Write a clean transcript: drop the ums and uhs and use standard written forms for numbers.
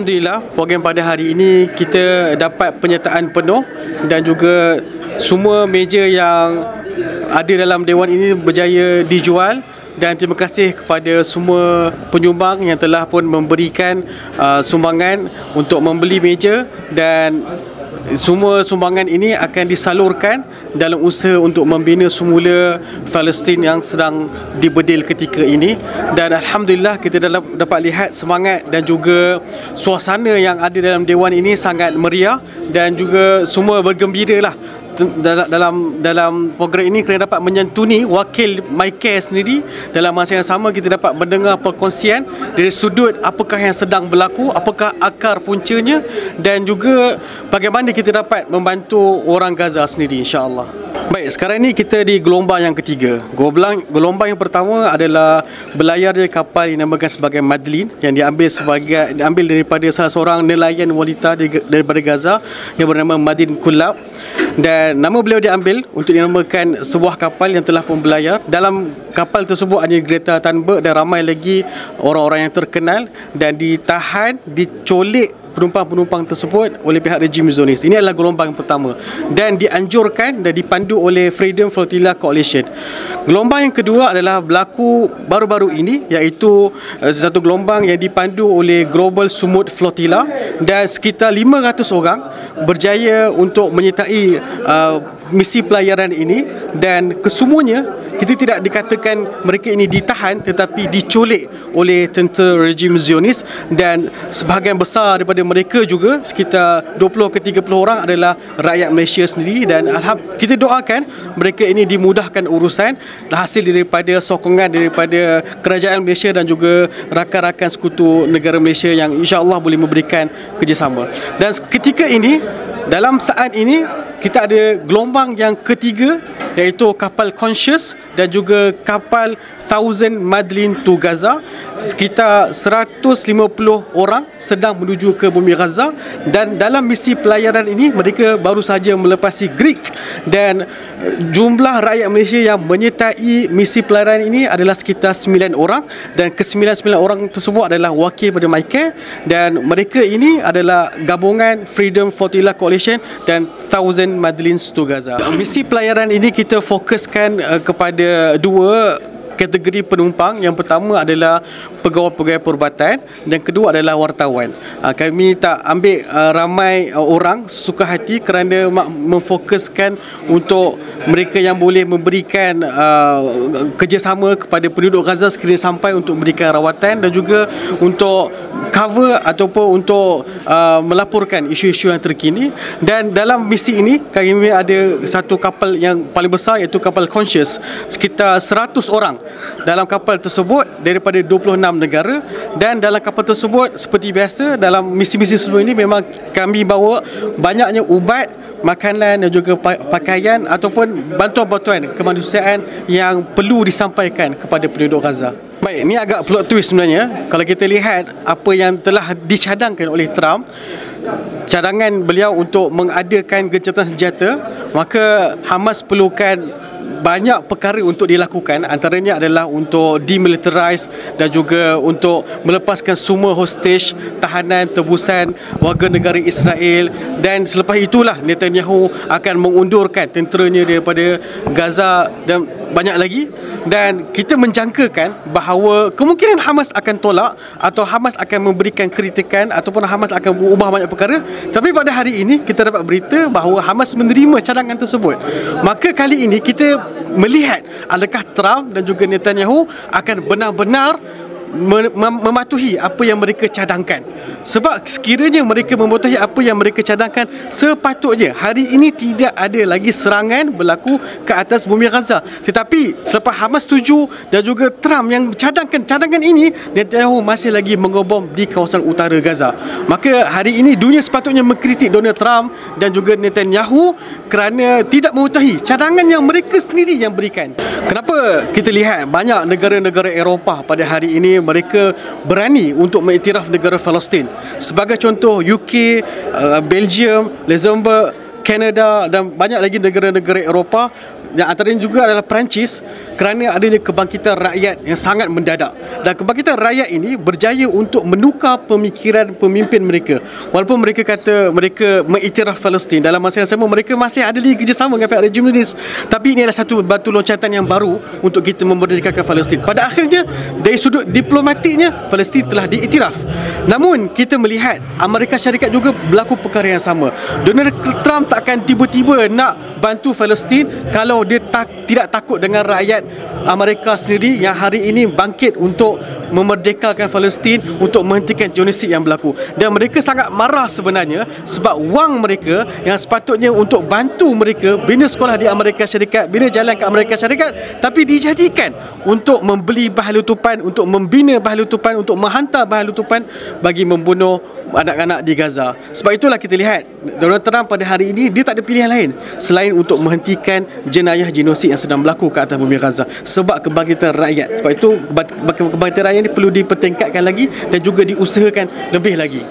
Alhamdulillah, program pada hari ini kita dapat penyertaan penuh dan juga semua meja yang ada dalam Dewan ini berjaya dijual. Dan terima kasih kepada semua penyumbang yang telah pun memberikan sumbangan untuk membeli meja, dan semua sumbangan ini akan disalurkan dalam usaha untuk membina semula Palestin yang sedang dibedil ketika ini. Dan Alhamdulillah kita dapat lihat semangat dan juga suasana yang ada dalam Dewan ini sangat meriah, dan juga semua bergembira lah dalam program ini kerana dapat menyantuni wakil MyCare sendiri. Dalam masa yang sama kita dapat mendengar perkongsian dari sudut apakah yang sedang berlaku, apakah akar puncanya, dan juga bagaimana kita dapat membantu orang Gaza sendiri, insya-Allah. Baik, sekarang ni kita di gelombang yang ketiga. Gelombang yang pertama adalah berlayar dari kapal yang dinamakan sebagai Madlin, yang diambil daripada salah seorang nelayan wanita daripada Gaza yang bernama Madin Kulab. Dan nama beliau diambil untuk dinamakan sebuah kapal yang telah pun berlayar. Dalam kapal tersebut ada Greta Thunberg dan ramai lagi orang-orang yang terkenal, dan ditahan, dicolik penumpang-penumpang tersebut oleh pihak rejim Zionis. Ini adalah gelombang yang pertama dan dianjurkan dan dipandu oleh Freedom Flotilla Coalition. Gelombang yang kedua adalah berlaku baru-baru ini, iaitu satu gelombang yang dipandu oleh Global Sumut Flotilla, dan sekitar 500 orang berjaya untuk menyertai misi pelayaran ini. Dan kesemuanya kita tidak dikatakan mereka ini ditahan, tetapi diculik oleh tentera rejim Zionis, dan sebahagian besar daripada mereka juga sekitar 20 ke 30 orang adalah rakyat Malaysia sendiri. Dan kita doakan mereka ini dimudahkan urusan hasil daripada sokongan daripada kerajaan Malaysia dan juga rakan-rakan sekutu negara Malaysia yang insya-Allah boleh memberikan kerjasama. Dan ketika ini, dalam saat ini kita ada gelombang yang ketiga, iaitu kapal Conscious dan juga kapal Thousand Madlin to Gaza. Sekitar 150 orang sedang menuju ke bumi Gaza, dan dalam misi pelayaran ini mereka baru saja melepasi Greek, dan jumlah rakyat Malaysia yang menyertai misi pelayaran ini adalah sekitar 9 orang, dan ke-9 orang tersebut adalah wakil pada MyCare, dan mereka ini adalah gabungan Freedom Flotilla Coalition dan Thousand Madlins to Gaza. Misi pelayaran ini kita fokuskan kepada dua kategori penumpang. Yang pertama adalah pegawai-pegawai perubatan, dan kedua adalah wartawan. Kami tak ambil ramai orang suka hati kerana memfokuskan untuk mereka yang boleh memberikan kerjasama kepada penduduk Gaza sekiranya sampai untuk memberikan rawatan, dan juga untuk cover ataupun untuk melaporkan isu-isu yang terkini. Dan dalam misi ini kami ada satu kapal yang paling besar, iaitu kapal Conscious, sekitar 100 orang dalam kapal tersebut daripada 26 negara. Dan dalam kapal tersebut, seperti biasa dalam misi-misi sebelum ini, memang kami bawa banyaknya ubat, makanan dan juga pakaian ataupun bantuan-bantuan kemanusiaan yang perlu disampaikan kepada penduduk Gaza. Baik, ini agak plot twist sebenarnya. Kalau kita lihat apa yang telah dicadangkan oleh Trump, cadangan beliau untuk mengadakan gencatan senjata, maka Hamas perlukan banyak perkara untuk dilakukan. Antaranya adalah untuk demilitarize dan juga untuk melepaskan semua hostage, tahanan, tebusan warga negara Israel. Dan selepas itulah Netanyahu akan mengundurkan tenteranya daripada Gaza dan banyak lagi. Dan kita menjangkakan bahawa kemungkinan Hamas akan tolak atau Hamas akan memberikan kritikan ataupun Hamas akan mengubah banyak perkara. Tapi pada hari ini kita dapat berita bahawa Hamas menerima cadangan tersebut. Maka kali ini kita melihat adakah Trump dan juga Netanyahu akan benar-benar mematuhi apa yang mereka cadangkan. Sebab sekiranya mereka mematuhi apa yang mereka cadangkan, sepatutnya hari ini tidak ada lagi serangan berlaku ke atas bumi Gaza. Tetapi selepas Hamas setuju dan juga Trump yang cadangkan cadangan ini, Netanyahu masih lagi mengebom di kawasan utara Gaza. Maka hari ini dunia sepatutnya mengkritik Donald Trump dan juga Netanyahu kerana tidak mematuhi cadangan yang mereka sendiri yang berikan. Kenapa kita lihat banyak negara-negara Eropah pada hari ini mereka berani untuk mengiktiraf negara Palestin. Sebagai contoh, UK, Belgium, Luxembourg, Kanada dan banyak lagi negara-negara Eropah yang antaranya juga adalah Perancis, kerana adanya kebangkitan rakyat yang sangat mendadak. Dan kebangkitan rakyat ini berjaya untuk menukar pemikiran pemimpin mereka. Walaupun mereka kata mereka mengiktiraf Palestin, dalam masa yang sama mereka masih ada lagi kerjasama dengan pihak rejim Zionis. Tapi ini adalah satu batu loncatan yang baru untuk kita memerdekakan Palestin. Pada akhirnya, dari sudut diplomatiknya, Palestin telah diiktiraf. Namun kita melihat Amerika Syarikat juga berlaku perkara yang sama. Donald Trump takkan tiba-tiba nak bantu Palestin kalau dia tidak takut dengan rakyat Amerika sendiri yang hari ini bangkit untuk memerdekakan Palestin, untuk menghentikan genosid yang berlaku. Dan mereka sangat marah sebenarnya sebab wang mereka yang sepatutnya untuk bantu mereka bina sekolah di Amerika Syarikat, bina jalan ke Amerika Syarikat, tapi dijadikan untuk membeli bahan letupan, untuk membina bahan letupan, untuk menghantar bahan letupan bagi membunuh anak-anak di Gaza. Sebab itulah kita lihat Donald Trump pada hari ini dia tak ada pilihan lain selain untuk menghentikan jenayah genosid yang sedang berlaku ke atas bumi Gaza sebab kebangkitan rakyat. Sebab itu kebangkitan rakyat ini perlu dipertingkatkan lagi dan juga diusahakan lebih lagi.